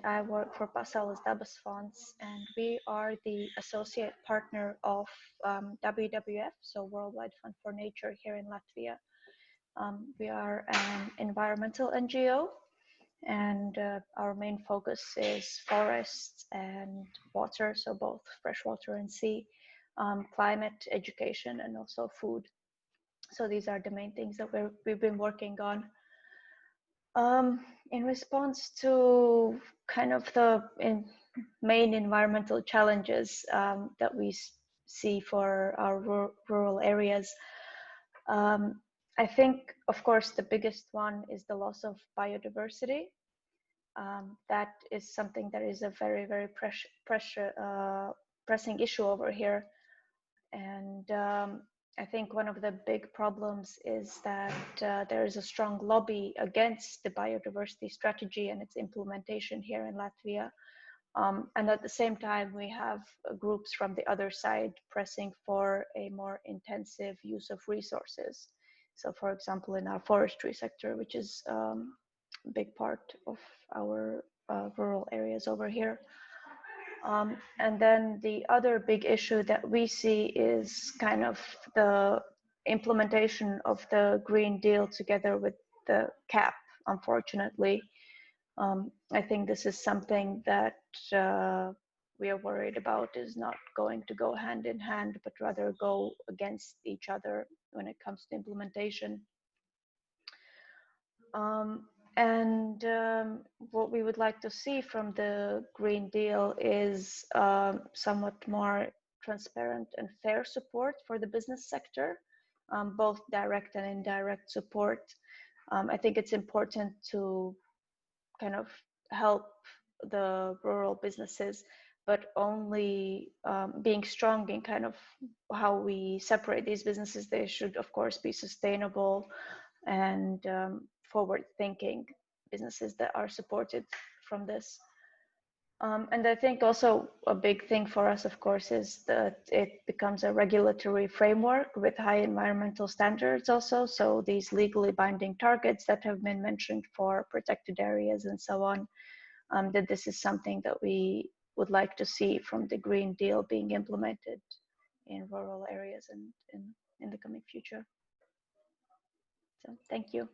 I work for Pasaules Dabas Fonds, and we are the associate partner of WWF, so Worldwide Fund for Nature here in Latvia. We are an environmental NGO, and our main focus is forests and water, so both freshwater and sea, climate, education, and also food. So these are the main things that we've been working on. In response to kind of the main environmental challenges that we see for our rural areas, I think, of course, the biggest one is the loss of biodiversity. That is something that is a very, very pressing issue over here. And I think one of the big problems is that there is a strong lobby against the biodiversity strategy and its implementation here in Latvia. And at the same time, we have groups from the other side pressing for a more intensive use of resources. So for example, in our forestry sector, which is a big part of our rural areas over here. And then the other big issue that we see is kind of the implementation of the Green Deal together with the cap, unfortunately. I think this is something that we are worried about is not going to go hand in hand, but rather go against each other when it comes to implementation. What we would like to see from the Green Deal is somewhat more transparent and fair support for the business sector, both direct and indirect support. I think it's important to kind of help the rural businesses, but only being strong in kind of how we separate these businesses. They should, of course, be sustainable and forward-thinking businesses that are supported from this. And I think also a big thing for us, of course, is that it becomes a regulatory framework with high environmental standards also. So these legally binding targets that have been mentioned for protected areas and so on, that this is something that we would like to see from the Green Deal being implemented in rural areas and in the coming future. So thank you.